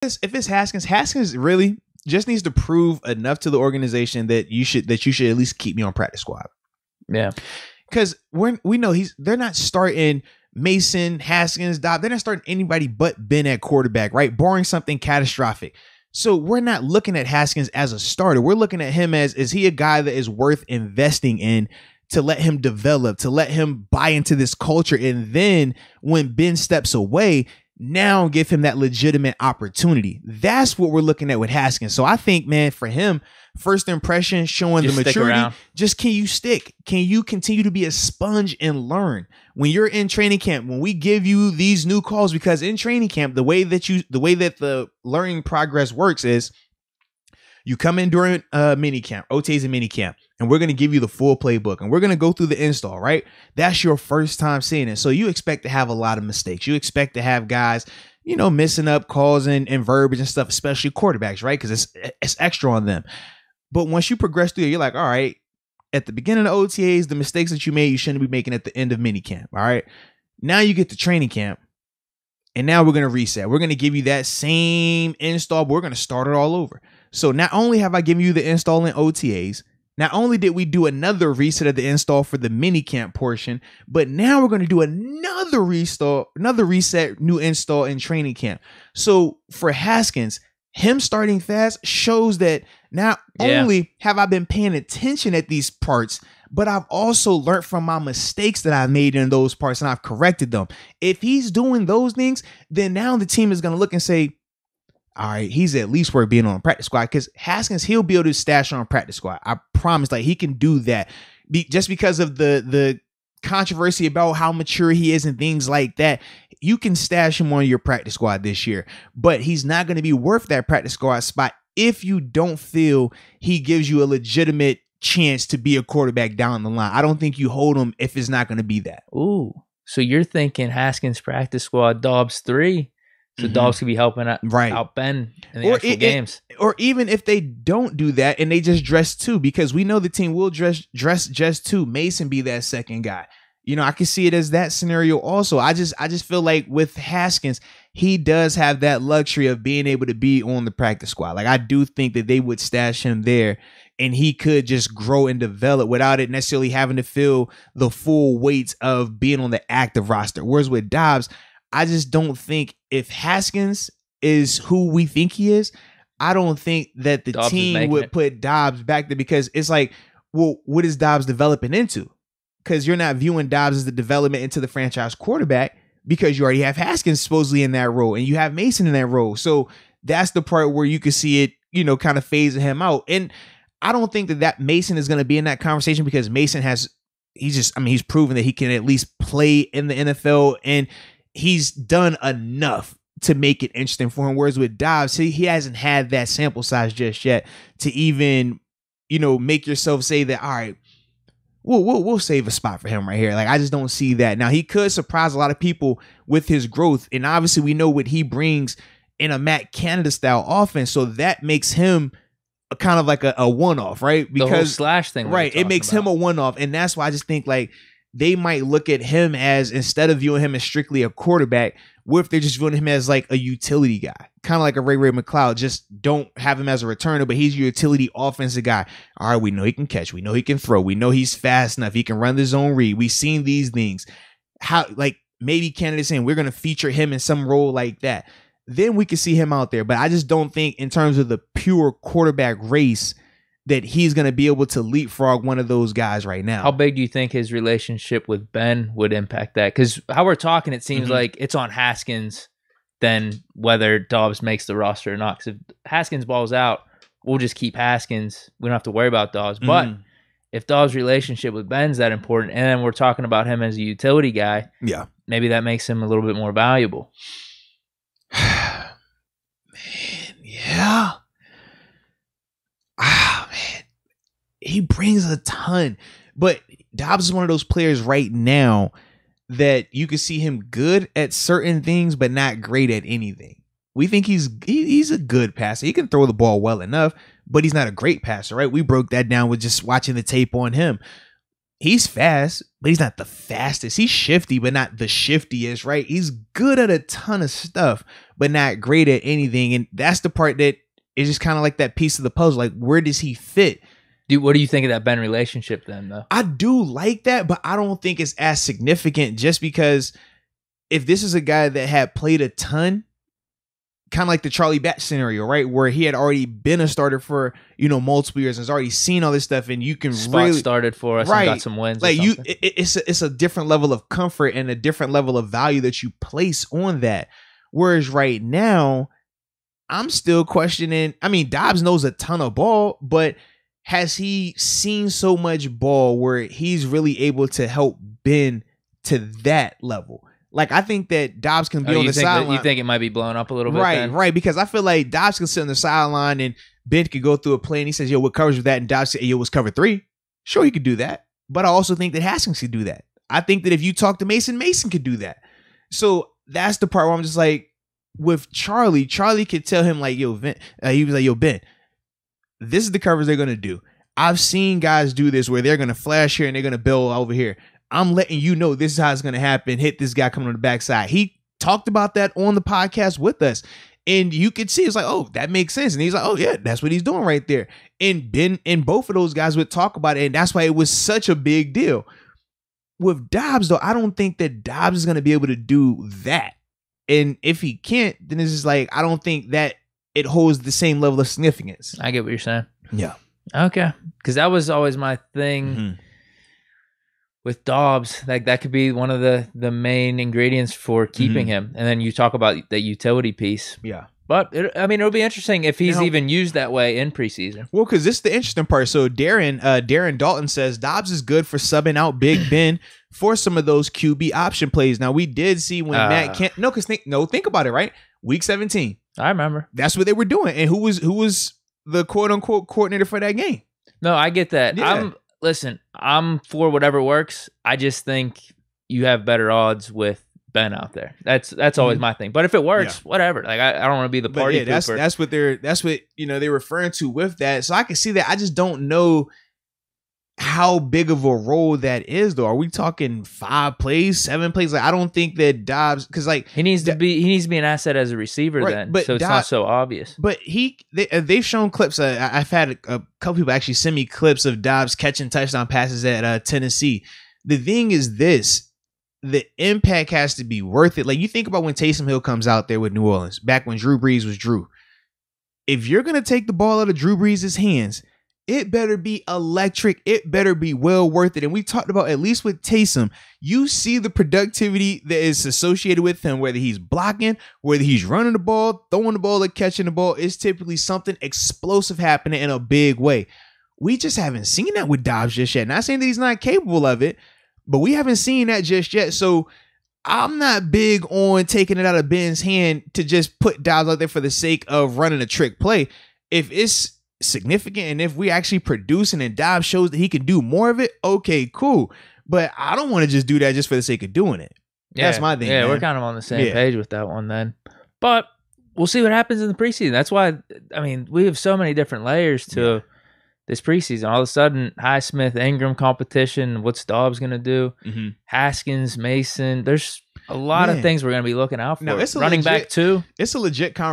if it's Haskins, Haskins really just needs to prove enough to the organization that you should at least keep me on practice squad. Yeah, because we know they're not starting Mason, Haskins, Dobbs. They're not starting anybody but Ben at quarterback, right? Barring something catastrophic. So we're not looking at Haskins as a starter. We're looking at him as, is he a guy that is worth investing in to let him develop, to let him buy into this culture? And then when Ben steps away, now give him that legitimate opportunity. That's what we're looking at with Haskins. So I think, man, for him, first impression, showing just the maturity, just can you stick? Can you continue to be a sponge and learn? When you're in training camp, when we give you these new calls, because in training camp, the way that the learning progress works is you come in during mini camp, OTAs and mini camp, and we're going to give you the full playbook and we're going to go through the install, right? That's your first time seeing it. So you expect to have a lot of mistakes. You expect to have guys, messing up calls and verbiage and stuff, especially quarterbacks, right? Because it's extra on them. But once you progress through it, you're like, all right, at the beginning of OTAs, the mistakes that you made, you shouldn't be making at the end of minicamp. All right. Now you get to training camp. And now we're going to reset. We're going to give you that same install, but we're going to start it all over. So not only have I given you the install in OTAs, not only did we do another reset of the install for the minicamp portion, but now we're going to do another reset, new install in training camp. So for Haskins, him starting fast shows that not only have I been paying attention at these parts, but I've also learned from my mistakes that I made in those parts and I've corrected them. If he's doing those things, then now the team is going to look and say, all right, he's at least worth being on a practice squad, because Haskins, he'll be able to stash on a practice squad. I promise, like, he can do that just because of the controversy about how mature he is and things like that. You can stash him on your practice squad this year, but he's not going to be worth that practice squad spot if you don't feel he gives you a legitimate chance to be a quarterback down the line. I don't think you hold him if it's not going to be that. Ooh, so you're thinking Haskins practice squad, Dobbs 3. So Dobbs could be helping out Ben in the actual games. Or even if they don't do that and they just dress 2, because we know the team will dress just 2. Mason be that second guy. I can see it as that scenario also. I just feel like with Haskins, he does have that luxury of being able to be on the practice squad. Like, I do think that they would stash him there and he could just grow and develop without it necessarily having to feel the full weight of being on the active roster. Whereas with Dobbs, I just don't think, if Haskins is who we think he is, I don't think that the team would put Dobbs back there, because it's like, well, what is Dobbs developing into? Because you're not viewing Dobbs as the development into the franchise quarterback, because you already have Haskins supposedly in that role and you have Mason in that role. So that's the part where you could see it, kind of phasing him out. And I don't think that Mason is going to be in that conversation, because Mason he's proven that he can at least play in the NFL, and he's done enough to make it interesting for him. Whereas with Dobbs, he hasn't had that sample size just yet to even, make yourself say that, all right, we'll save a spot for him right here. Like, I just don't see that. Now, he could surprise a lot of people with his growth, and obviously we know what he brings in a Matt Canada style offense, so that makes him a kind of like a one-off, right? Because the whole slash thing, right? It makes him a one-off, and that's why I just think, like, they might look at him as, instead of viewing him as strictly a quarterback, what if they're just viewing him as like a utility guy, kind of like a Ray McCloud? Just don't have him as a returner, but he's your utility offensive guy. All right, we know he can catch, we know he can throw, we know he's fast enough, he can run the zone read. We've seen these things. How, like, maybe Canada's saying we're going to feature him in some role like that, then we could see him out there. But I just don't think, in terms of the pure quarterback race, that he's going to be able to leapfrog one of those guys right now. How big do you think his relationship with Ben would impact that? Because how we're talking, it seems like it's on Haskins than whether Dobbs makes the roster or not. Because if Haskins balls out, we'll just keep Haskins. We don't have to worry about Dobbs. But if Dobbs' relationship with Ben's that important, and then we're talking about him as a utility guy, maybe that makes him a little bit more valuable. Man, yeah. He brings a ton, but Dobbs is one of those players right now that you can see him good at certain things, but not great at anything. We think he's a good passer. He can throw the ball well enough, but he's not a great passer, right? We broke that down with just watching the tape on him. He's fast, but he's not the fastest. He's shifty, but not the shiftiest, right? He's good at a ton of stuff, but not great at anything. And that's the part that is just kind of like that piece of the puzzle. Like, where does he fit? Dude, what do you think of that Ben relationship then, though? I do like that, but I don't think it's as significant, just because if this is a guy that had played a ton, kind of like the Charlie Batch scenario, right? Where he had already been a starter for, multiple years and has already seen all this stuff, and you can really started for us, right, and got some wins. Like it's a different level of comfort and a different level of value that you place on that. Whereas right now, I'm still questioning. I mean, Dobbs knows a ton of ball, but has he seen so much ball where he's really able to help Ben to that level? Like, I think that Dobbs can be on the sideline. You think it might be blown up a little bit? Right. Because I feel like Dobbs can sit on the sideline and Ben could go through a play and he says, yo, what coverage was that? And Dobbs says, yo, what's cover 3? Sure, he could do that. But I also think that Haskins could do that. I think that if you talk to Mason, Mason could do that. So that's the part where I'm just like, with Charlie could tell him like, yo, Ben, he was like, yo, Ben, this is the coverage they're going to do. I've seen guys do this where they're going to flash here and they're going to build over here. I'm letting you know this is how it's going to happen. Hit this guy coming on the backside. He talked about that on the podcast with us. And you could see, it's like, oh, that makes sense. And he's like, oh, yeah, that's what he's doing right there. And Ben and both of those guys would talk about it. And that's why it was such a big deal. With Dobbs, though, I don't think that Dobbs is going to be able to do that. And if he can't, then it's just like, I don't think that it holds the same level of significance. I get what you're saying. Yeah. Okay. Because that was always my thing with Dobbs. Like, that could be one of the main ingredients for keeping him. And then you talk about the utility piece. Yeah. But, it'll be interesting if he's even used that way in preseason. Well, because this is the interesting part. So Darren Dalton says Dobbs is good for subbing out Big Ben for some of those QB option plays. Now, we did see when Matt Kemp... No, because think about it, right? Week 17. I remember. That's what they were doing. And who was the quote-unquote coordinator for that game? No, I get that. Yeah. I'm for whatever works. I just think you have better odds with Ben out there. That's always my thing. But if it works, whatever. Like, I don't want to be the party. Yeah, that's what they're referring to with that. So I can see that. I just don't know how big of a role that is, though. Are we talking 5 plays, 7 plays? Like, I don't think that Dobbs, because like he needs to be an asset as a receiver, right, then. But so it's not so obvious. But they've shown clips. I've had a couple people actually send me clips of Dobbs catching touchdown passes at Tennessee. The thing is this. The impact has to be worth it. Like, you think about when Taysom Hill comes out there with New Orleans, back when Drew Brees was Drew. If you're going to take the ball out of Drew Brees' hands, it better be electric. It better be well worth it. And we talked about, at least with Taysom, you see the productivity that is associated with him, whether he's blocking, whether he's running the ball, throwing the ball, or catching the ball. It's typically something explosive happening in a big way. We just haven't seen that with Dobbs just yet. Not saying that he's not capable of it, but we haven't seen that just yet. So I'm not big on taking it out of Ben's hand to just put Dobbs out there for the sake of running a trick play. If it's significant and if we actually producing and Dobbs shows that he can do more of it, okay, cool. But I don't want to just do that just for the sake of doing it. Yeah, that's my thing. Yeah, man. We're kind of on the same page with that one then. But we'll see what happens in the preseason. That's why, I mean, we have so many different layers to this preseason. All of a sudden, Highsmith, Ingram competition. What's Dobbs going to do? Haskins, Mason. There's a lot of things we're going to be looking out for. No, it's running back too. It's a legit conversation.